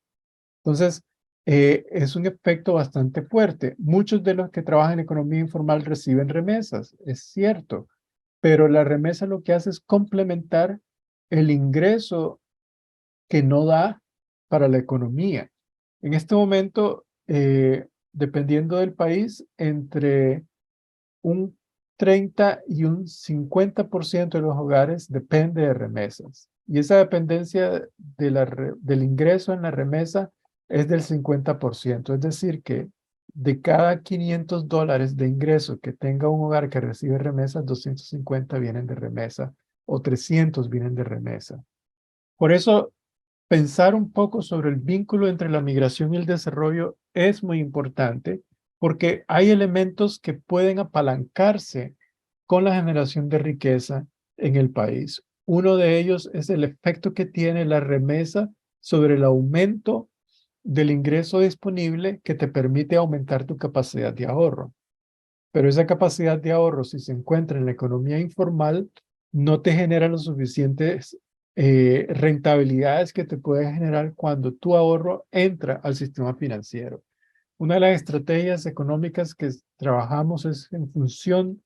Entonces, es un efecto bastante fuerte. Muchos de los que trabajan en economía informal reciben remesas, es cierto, pero la remesa lo que hace es complementar el ingreso que no da para la economía. En este momento, dependiendo del país, entre un 30 y un 50% de los hogares depende de remesas. Y esa dependencia del ingreso en la remesa es del 50%. Es decir, que de cada $500 de ingreso que tenga un hogar que recibe remesas, 250 vienen de remesa o 300 vienen de remesa. Por eso, pensar un poco sobre el vínculo entre la migración y el desarrollo es muy importante porque hay elementos que pueden apalancarse con la generación de riqueza en el país. Uno de ellos es el efecto que tiene la remesa sobre el aumento del ingreso disponible que te permite aumentar tu capacidad de ahorro. Pero esa capacidad de ahorro, si se encuentra en la economía informal, no te genera los suficientes rentabilidades que te puede generar cuando tu ahorro entra al sistema financiero. Una de las estrategias económicas que trabajamos es en función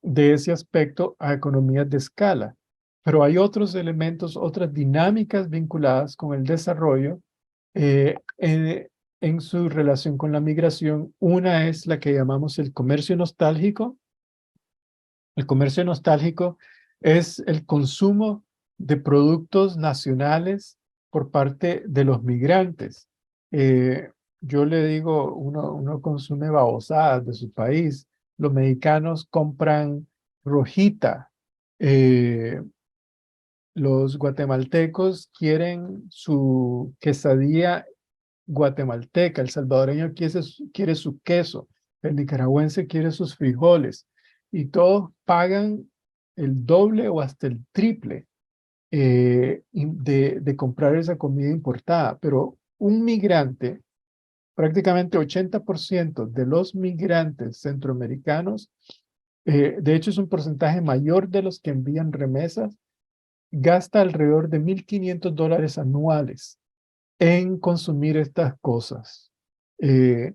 de ese aspecto a economías de escala, pero hay otros elementos, otras dinámicas vinculadas con el desarrollo eh, en, en su relación con la migración. Una es la que llamamos el comercio nostálgico. El comercio nostálgico es el consumo de productos nacionales por parte de los migrantes. Yo le digo, uno consume babosadas de su país. Los mexicanos compran rojita. Eh, los guatemaltecos quieren su quesadilla guatemalteca, el salvadoreño quiere su queso, el nicaragüense quiere sus frijoles y todos pagan el doble o hasta el triple de comprar esa comida importada. Pero un migrante, prácticamente 80% de los migrantes centroamericanos, de hecho es un porcentaje mayor de los que envían remesas, gasta alrededor de $1,500 anuales en consumir estas cosas. Eh,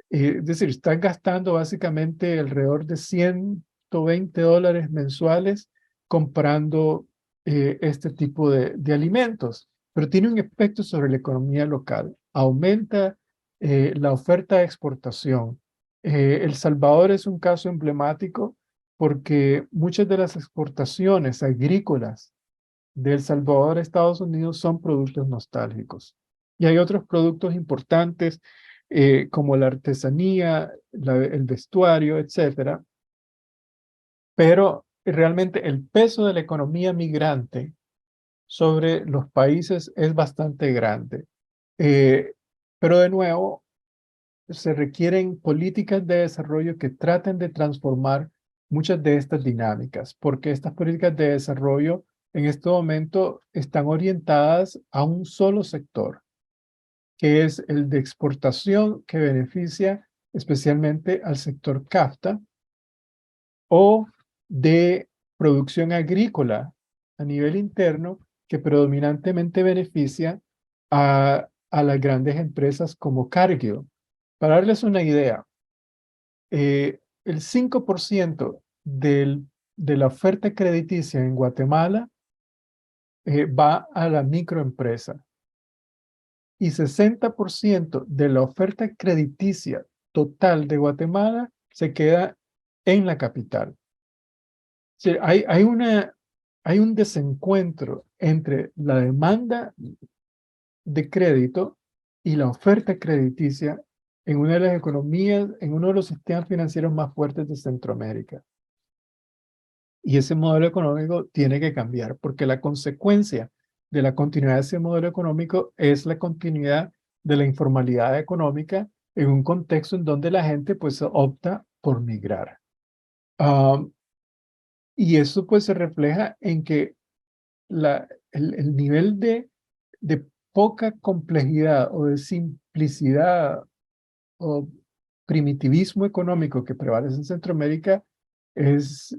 es decir, están gastando básicamente alrededor de $120 mensuales comprando este tipo de alimentos, pero tiene un efecto sobre la economía local. Aumenta la oferta de exportación. El Salvador es un caso emblemático porque muchas de las exportaciones agrícolas de El Salvador a Estados Unidos son productos nostálgicos. Y hay otros productos importantes como la artesanía, el vestuario, etcétera. Pero realmente el peso de la economía migrante sobre los países es bastante grande. Eh, pero de nuevo, se requieren políticas de desarrollo que traten de transformar muchas de estas dinámicas, porque estas políticas de desarrollo en este momento están orientadas a un solo sector, que es el de exportación, que beneficia especialmente al sector CAFTA, o de producción agrícola a nivel interno, que predominantemente beneficia a las grandes empresas como Cargill. Para darles una idea, el 5% de la oferta crediticia en Guatemala va a la microempresa y 60% de la oferta crediticia total de Guatemala se queda en la capital. Sí, hay un desencuentro entre la demanda de crédito y la oferta crediticia en una de las economías, en uno de los sistemas financieros más fuertes de Centroamérica. Y ese modelo económico tiene que cambiar porque la consecuencia de la continuidad de ese modelo económico es la continuidad de la informalidad económica en un contexto en donde la gente pues opta por migrar. Um, y eso pues se refleja en que el nivel de poca complejidad o de simplicidad o primitivismo económico que prevalece en Centroamérica es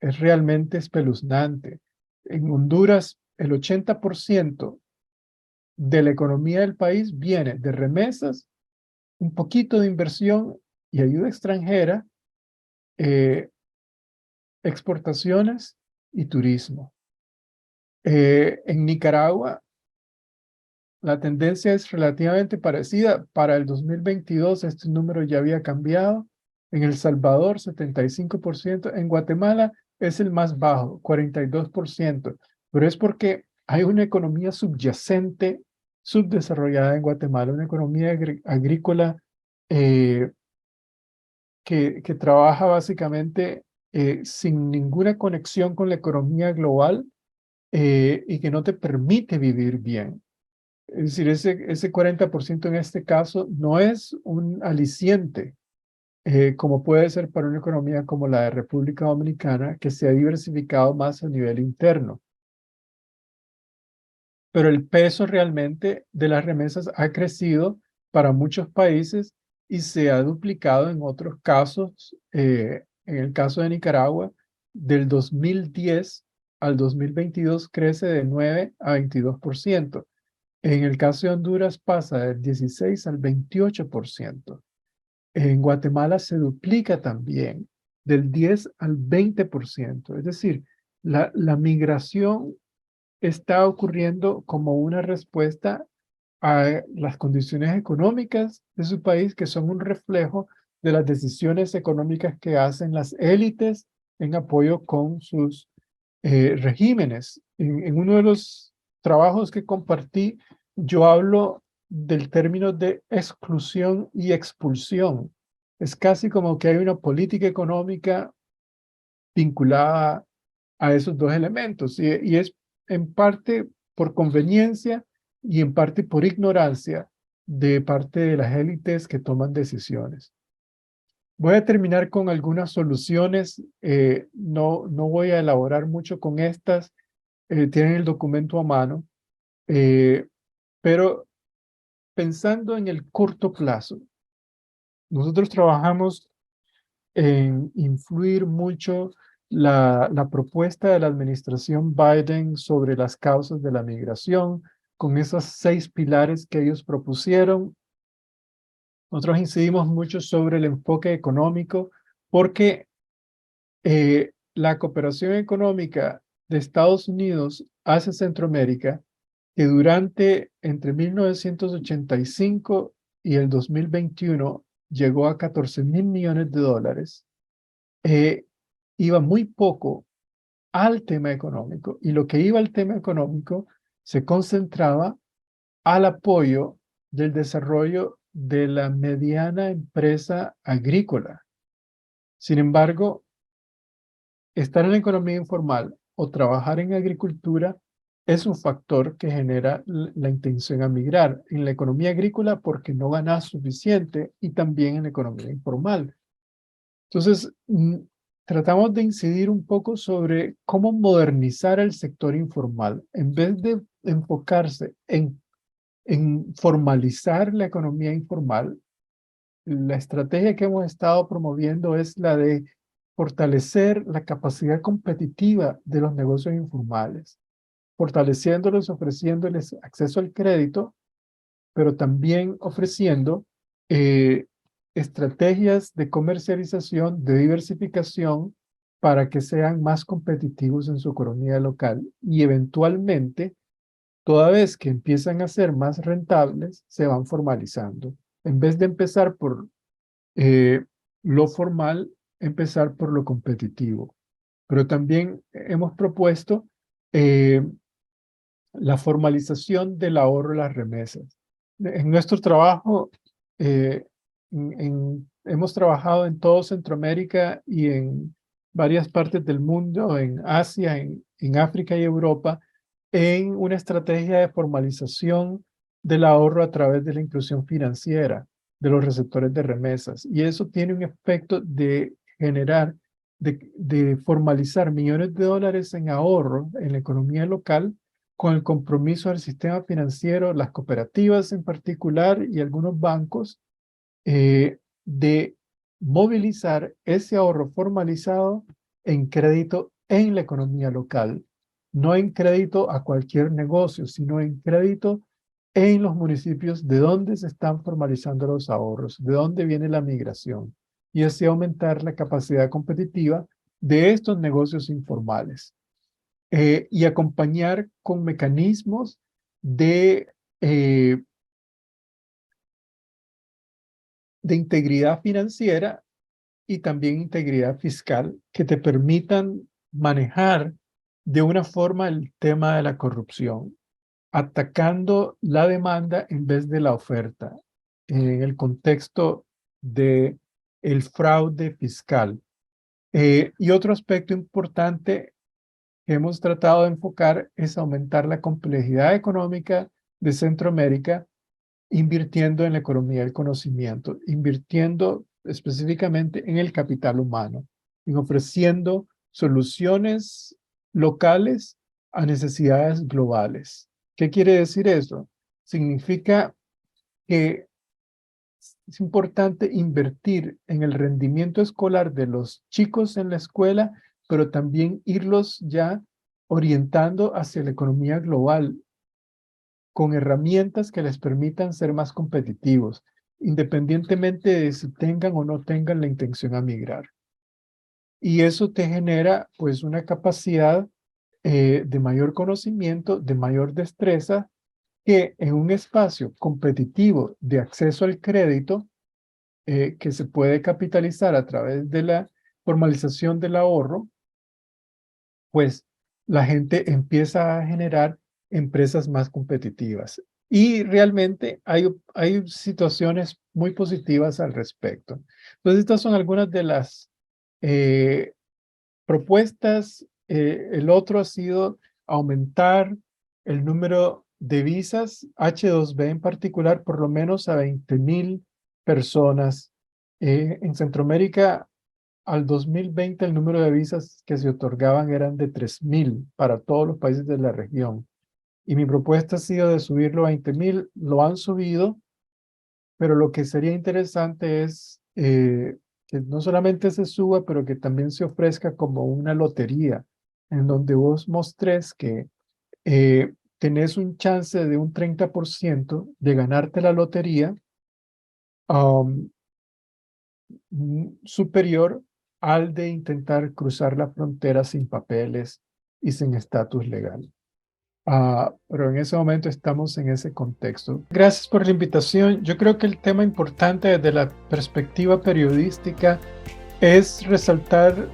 realmente espeluznante. En Honduras, el 80% de la economía del país viene de remesas, un poquito de inversión y ayuda extranjera, eh, exportaciones y turismo. En Nicaragua, la tendencia es relativamente parecida. Para el 2022 este número ya había cambiado. En El Salvador, 75%. En Guatemala es el más bajo, 42%. Pero es porque hay una economía subyacente, subdesarrollada en Guatemala, una economía agrícola eh, que trabaja básicamente sin ninguna conexión con la economía global y que no te permite vivir bien. Es decir, ese 40% en este caso no es un aliciente, como puede ser para una economía como la de República Dominicana, que se ha diversificado más a nivel interno. Pero el peso realmente de las remesas ha crecido para muchos países y se ha duplicado en otros casos. En el caso de Nicaragua, del 2010 al 2022 crece de 9 a 22%. En el caso de Honduras pasa del 16 al 28%. En Guatemala se duplica también del 10 al 20%. Es decir, la migración está ocurriendo como una respuesta a las condiciones económicas de su país, que son un reflejo de las decisiones económicas que hacen las élites en apoyo con sus regímenes. En uno de los trabajos que compartí, yo hablo del término de exclusión y expulsión. Es casi como que hay una política económica vinculada a esos dos elementos y es en parte por conveniencia y en parte por ignorancia de parte de las élites que toman decisiones. Voy a terminar con algunas soluciones. No voy a elaborar mucho con estas. Tienen el documento a mano. Pero pensando en el corto plazo, nosotros trabajamos en influir mucho la propuesta de la administración Biden sobre las causas de la migración, con esos 6 pilares que ellos propusieron. Nosotros incidimos mucho sobre el enfoque económico porque la cooperación económica de Estados Unidos hacia Centroamérica, que durante entre 1985 y el 2021 llegó a 14.000 millones de dólares, eh, iba muy poco al tema económico y lo que iba al tema económico se concentraba al apoyo del desarrollo de la mediana empresa agrícola. Sin embargo, estar en la economía informal o trabajar en agricultura es un factor que genera la intención a migrar en la economía agrícola porque no ganas suficiente y también en la economía informal. Entonces, tratamos de incidir un poco sobre cómo modernizar el sector informal. En vez de enfocarse en formalizar la economía informal, la estrategia que hemos estado promoviendo es la de fortalecer la capacidad competitiva de los negocios informales, fortaleciéndolos, ofreciéndoles acceso al crédito, pero también ofreciendo estrategias de comercialización, de diversificación, para que sean más competitivos en su economía local y eventualmente, toda vez que empiezan a ser más rentables, se van formalizando. En vez de empezar por lo formal, empezar por lo competitivo. Pero también hemos propuesto eh, la formalización del ahorro y las remesas. En nuestro trabajo, eh, hemos trabajado en todo Centroamérica y en varias partes del mundo, en Asia, en África y Europa, en una estrategia de formalización del ahorro a través de la inclusión financiera de los receptores de remesas. Y eso tiene un efecto de generar, de formalizar millones de dólares en ahorro en la economía local con el compromiso del sistema financiero, las cooperativas en particular y algunos bancos, de movilizar ese ahorro formalizado en crédito en la economía local, no en crédito a cualquier negocio, sino en crédito en los municipios de donde se están formalizando los ahorros, de dónde viene la migración, y así aumentar la capacidad competitiva de estos negocios informales y acompañar con mecanismos de integridad financiera y también integridad fiscal que te permitan manejar de una forma el tema de la corrupción, atacando la demanda en vez de la oferta, en el contexto de el fraude fiscal. Y otro aspecto importante que hemos tratado de enfocar es aumentar la complejidad económica de Centroamérica, invirtiendo en la economía del conocimiento, invirtiendo específicamente en el capital humano, en ofreciendo soluciones locales a necesidades globales. ¿Qué quiere decir eso? Significa que es importante invertir en el rendimiento escolar de los chicos en la escuela, pero también irlos ya orientando hacia la economía global con herramientas que les permitan ser más competitivos, independientemente de si tengan o no tengan la intención a migrar. Y eso te genera pues una capacidad de mayor conocimiento, de mayor destreza, que en un espacio competitivo de acceso al crédito, que se puede capitalizar a través de la formalización del ahorro, pues la gente empieza a generar empresas más competitivas. Y realmente hay situaciones muy positivas al respecto. Entonces, estas son algunas de las propuestas. El otro ha sido aumentar el número de visas H2B en particular, por lo menos a 20,000 personas. En Centroamérica, al 2020, el número de visas que se otorgaban eran de 3,000 para todos los países de la región. Y mi propuesta ha sido de subirlo a 20,000. Lo han subido, pero lo que sería interesante es que no solamente se suba, pero que también se ofrezca como una lotería, en donde vos mostres que tenés un chance de un 30% de ganarte la lotería superior al de intentar cruzar la frontera sin papeles y sin estatus legal. Pero en ese momento estamos en ese contexto. Gracias por la invitación. Yo creo que el tema importante desde la perspectiva periodística es resaltar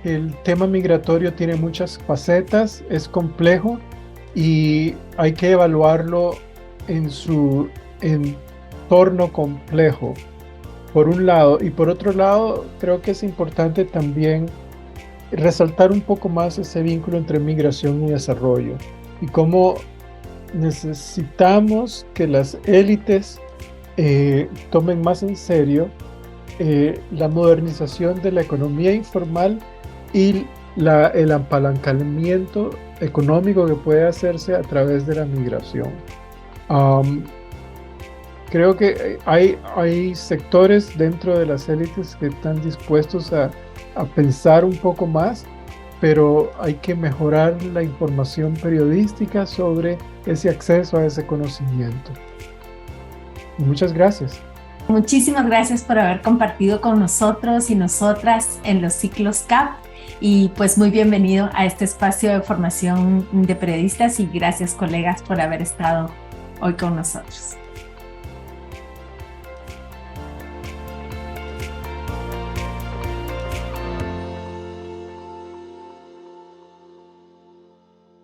que el tema migratorio tiene muchas facetas, es complejo y hay que evaluarlo en su entorno complejo, por un lado. Y por otro lado, creo que es importante también resaltar un poco más ese vínculo entre migración y desarrollo y cómo necesitamos que las élites tomen más en serio la modernización de la economía informal y el apalancamiento económico que puede hacerse a través de la migración. Creo que hay sectores dentro de las élites que están dispuestos a pensar un poco más, pero hay que mejorar la información periodística sobre ese acceso a ese conocimiento. Muchas gracias. Muchísimas gracias por haber compartido con nosotros y nosotras en los ciclos CAP, y pues muy bienvenido a este espacio de formación de periodistas, y gracias, colegas, por haber estado hoy con nosotros.